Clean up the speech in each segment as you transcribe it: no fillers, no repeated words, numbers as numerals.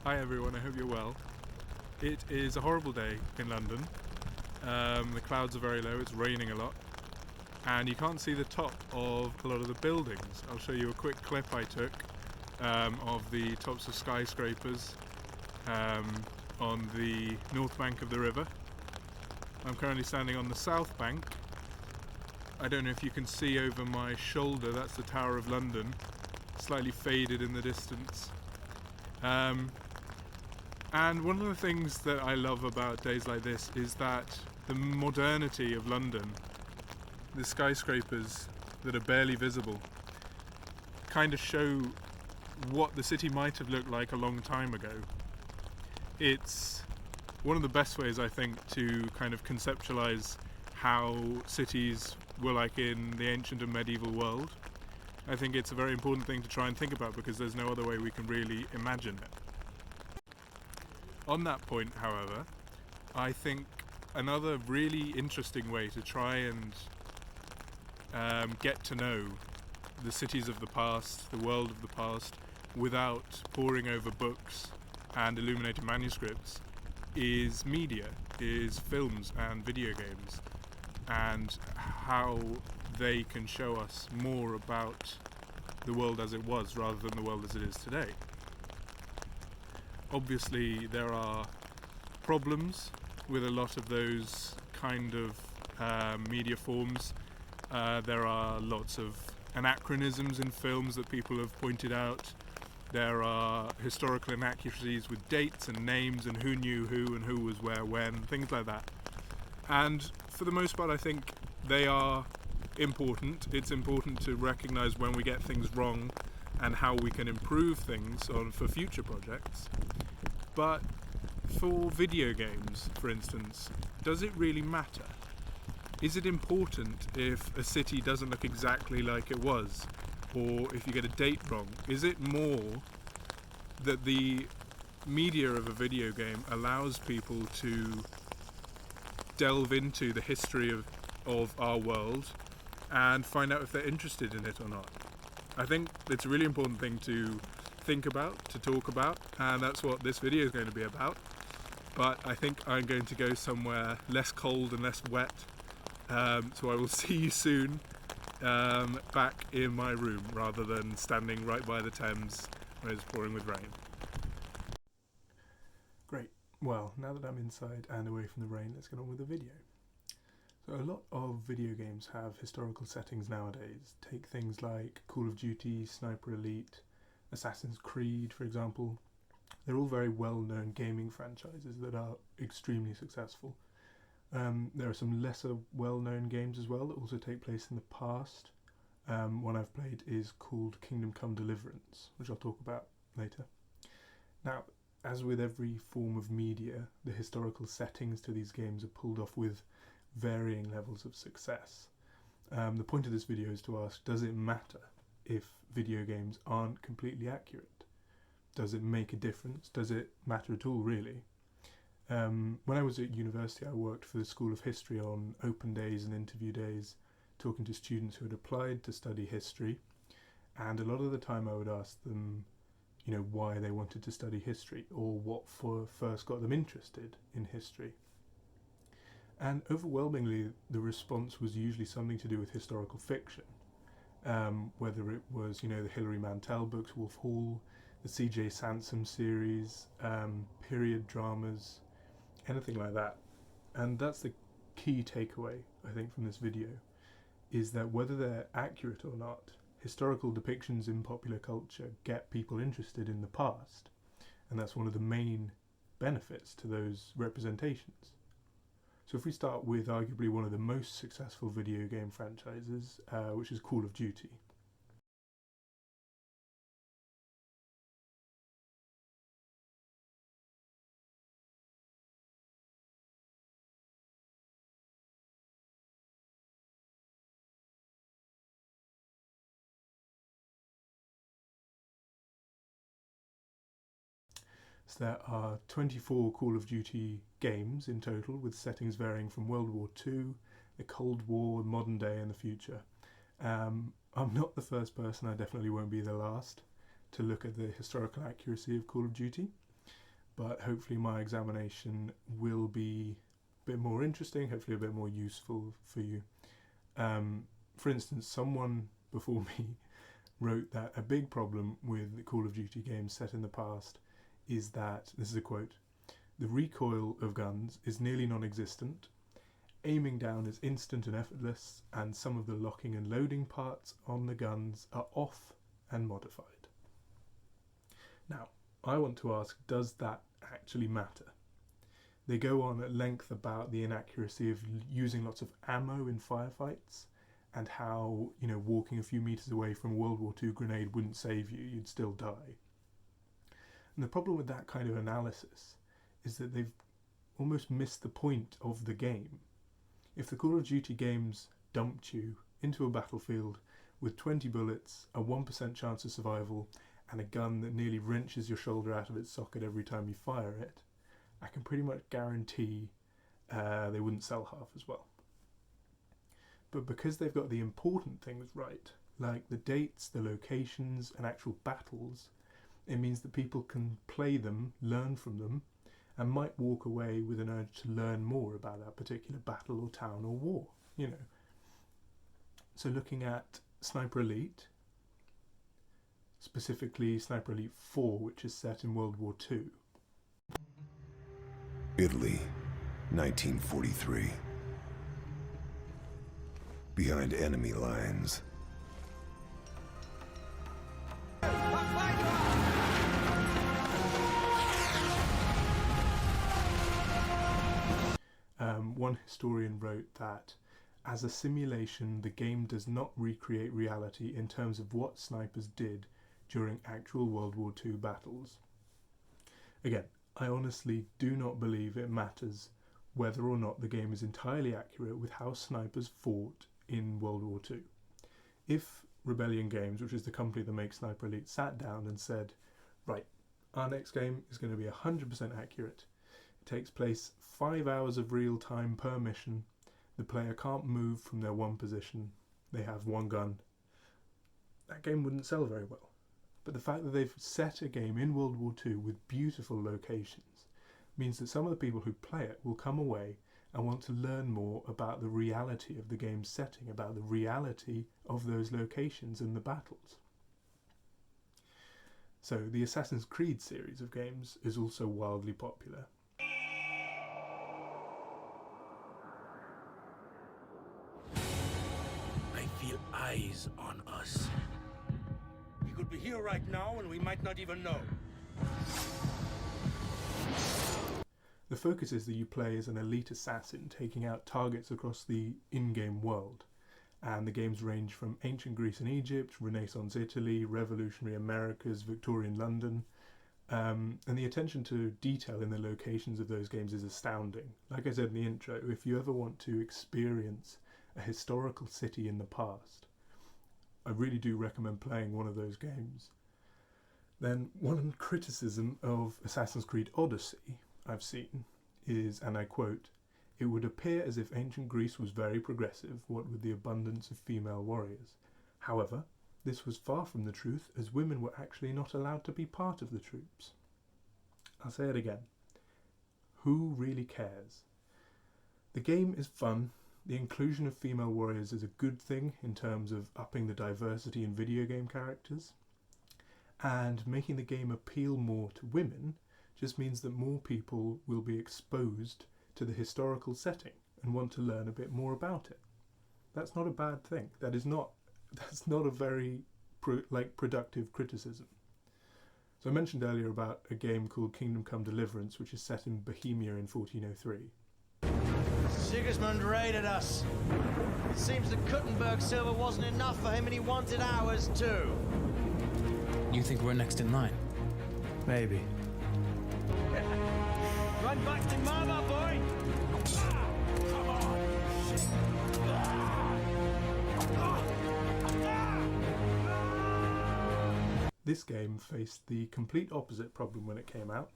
Hi everyone, I hope you're well. It is a horrible day in London. The clouds are very low, it's raining a lot, and you can't see the top of a lot of the buildings. I'll show you a quick clip I took of the tops of skyscrapers on the north bank of the river. I'm currently standing on the south bank. I don't know if you can see over my shoulder, that's the Tower of London, slightly faded in the distance. And one of the things that I love about days like this is that the modernity of London, the skyscrapers that are barely visible, kind of show what the city might have looked like a long time ago. It's one of the best ways, I think, to kind of conceptualize how cities were like in the ancient and medieval world. I think it's a very important thing to try and think about because there's no other way we can really imagine it. On that point, however, I think another really interesting way to try and get to know the cities of the past, the world of the past, without poring over books and illuminated manuscripts is media, is films and video games, and how they can show us more about the world as it was rather than the world as it is today. Obviously, there are problems with a lot of those kind of media forms. There are lots of anachronisms in films that people have pointed out. There are historical inaccuracies with dates and names and who knew who and who was where when, things like that. And for the most part, I think they are important. It's important to recognize when we get things wrong and how we can improve things for future projects. But for video games, for instance, does it really matter? Is it important if a city doesn't look exactly like it was, or if you get a date wrong? Is it more that the media of a video game allows people to delve into the history of our world and find out if they're interested in it or not? I think it's a really important thing to think about, to talk about, and that's what this video is going to be about. But I think I'm going to go somewhere less cold and less wet, so I will see you soon back in my room rather than standing right by the Thames when it's pouring with rain. Great, well, now that I'm inside and away from the rain, let's get on with the video. So a lot of video games have historical settings nowadays. Take things like Call of Duty, Sniper Elite, Assassin's Creed, for example. They're all very well-known gaming franchises that are extremely successful. There are some lesser well-known games as well that also take place in the past. One I've played is called Kingdom Come Deliverance, which I'll talk about later. Now, as with every form of media, the historical settings to these games are pulled off with varying levels of success. The point of this video is to ask, does it matter if video games aren't completely accurate? Does it make a difference? Does it matter at all, really? When I was at university, I worked for the School of History on open days and interview days, talking to students who had applied to study history, and a lot of the time I would ask them, why they wanted to study history or what first got them interested in history. And overwhelmingly, the response was usually something to do with historical fiction, whether it was, the Hilary Mantel books, Wolf Hall, the C.J. Sansom series, period dramas, anything like that. And that's the key takeaway, I think, from this video, is that whether they're accurate or not, historical depictions in popular culture get people interested in the past, and that's one of the main benefits to those representations. So if we start with arguably one of the most successful video game franchises, which is Call of Duty. So there are 24 Call of Duty games in total, with settings varying from World War II, the Cold War, modern day and the future. I'm not the first person, I definitely won't be the last, to look at the historical accuracy of Call of Duty. but hopefully my examination will be a bit more interesting, hopefully a bit more useful for you. For instance, someone before me wrote that a big problem with the Call of Duty games set in the past is that, this is a quote, "The recoil of guns is nearly non-existent, aiming down is instant and effortless, and some of the locking and loading parts on the guns are off and modified." Now, I want to ask, does that actually matter? They go on at length about the inaccuracy of using lots of ammo in firefights, and how, walking a few meters away from a World War II grenade wouldn't save you, you'd still die. And the problem with that kind of analysis is that they've almost missed the point of the game. If the Call of Duty games dumped you into a battlefield with 20 bullets, a 1% chance of survival, and a gun that nearly wrenches your shoulder out of its socket every time you fire it, I can pretty much guarantee they wouldn't sell half as well. But because they've got the important things right, like the dates, the locations, and actual battles, it means that people can play them, learn from them, and might walk away with an urge to learn more about that particular battle or town or war, So looking at Sniper Elite, specifically Sniper Elite 4, which is set in World War II. Italy, 1943. Behind enemy lines. One historian wrote that, as a simulation, the game does not recreate reality in terms of what snipers did during actual World War II battles. Again, I honestly do not believe it matters whether or not the game is entirely accurate with how snipers fought in World War II. If Rebellion Games, which is the company that makes Sniper Elite, sat down and said, right, our next game is going to be 100% accurate. It takes place 5 hours of real time per mission. The player can't move from their one position. They have one gun. That game wouldn't sell very well. But the fact that they've set a game in World War II with beautiful locations means that some of the people who play it will come away and want to learn more about the reality of the game's setting, about the reality of those locations and the battles. So the Assassin's Creed series of games is also wildly popular. I feel eyes on us. We could be here right now and we might not even know. The focus is that you play as an elite assassin taking out targets across the in-game world, and the games range from ancient Greece and Egypt, Renaissance Italy, revolutionary Americas, Victorian London, and the attention to detail in the locations of those games is astounding. Like I said in the intro, if you ever want to experience a historical city in the past, I really do recommend playing one of those games. Then one criticism of Assassin's Creed Odyssey I've seen is, and I quote, "It would appear as if ancient Greece was very progressive, what with the abundance of female warriors. However, this was far from the truth, as women were actually not allowed to be part of the troops." I'll say it again. Who really cares? The game is fun. The inclusion of female warriors is a good thing in terms of upping the diversity in video game characters, and making the game appeal more to women just means that more people will be exposed to the historical setting and want to learn a bit more about it. That's not a bad thing. That's not a very productive criticism. So I mentioned earlier about a game called Kingdom Come Deliverance, which is set in Bohemia in 1403. Sigismund raided us. It seems the Kuttenberg silver wasn't enough for him and he wanted ours too. You think we're next in line? Maybe. Run back to mama, boy! Come on! This game faced the complete opposite problem when it came out,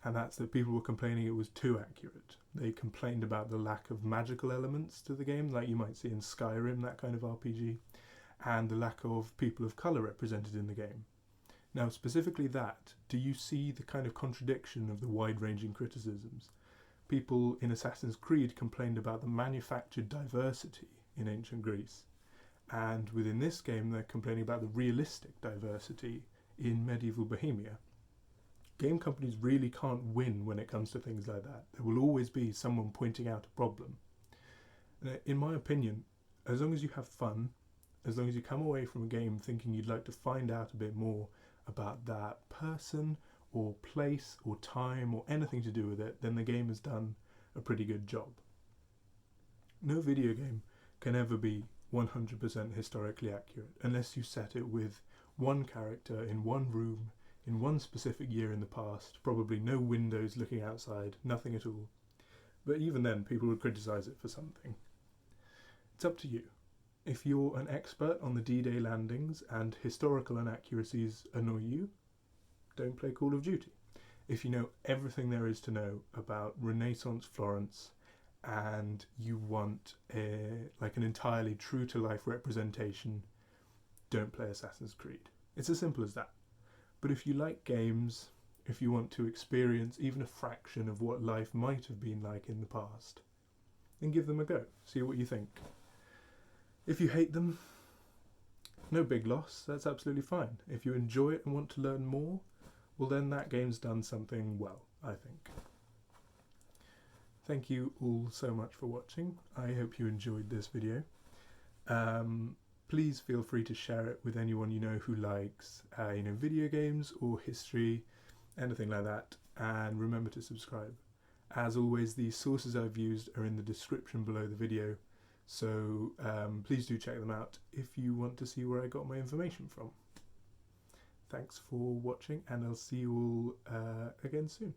and that's that people were complaining it was too accurate. They complained about the lack of magical elements to the game, like you might see in Skyrim, that kind of RPG, and the lack of people of colour represented in the game. Now, specifically that, do you see the kind of contradiction of the wide-ranging criticisms? People in Assassin's Creed complained about the manufactured diversity in ancient Greece, and within this game they're complaining about the realistic diversity in medieval Bohemia. Game companies really can't win when it comes to things like that. There will always be someone pointing out a problem. In my opinion, as long as you have fun, as long as you come away from a game thinking you'd like to find out a bit more about that person or place or time or anything to do with it, then the game has done a pretty good job. No video game can ever be 100% historically accurate unless you set it with one character in one room in one specific year in the past, probably no windows looking outside, nothing at all. But even then, people would criticise it for something. It's up to you. If you're an expert on the D-Day landings and historical inaccuracies annoy you, don't play Call of Duty. If you know everything there is to know about Renaissance Florence and you want like an entirely true-to-life representation, don't play Assassin's Creed. It's as simple as that. But if you like games, if you want to experience even a fraction of what life might have been like in the past, then give them a go. See what you think. If you hate them, no big loss, that's absolutely fine. If you enjoy it and want to learn more, well then that game's done something well, I think. Thank you all so much for watching. I hope you enjoyed this video. Please feel free to share it with anyone you know who likes video games or history, anything like that, and remember to subscribe. As always, the sources I've used are in the description below the video, so please do check them out if you want to see where I got my information from. Thanks for watching, and I'll see you all again soon.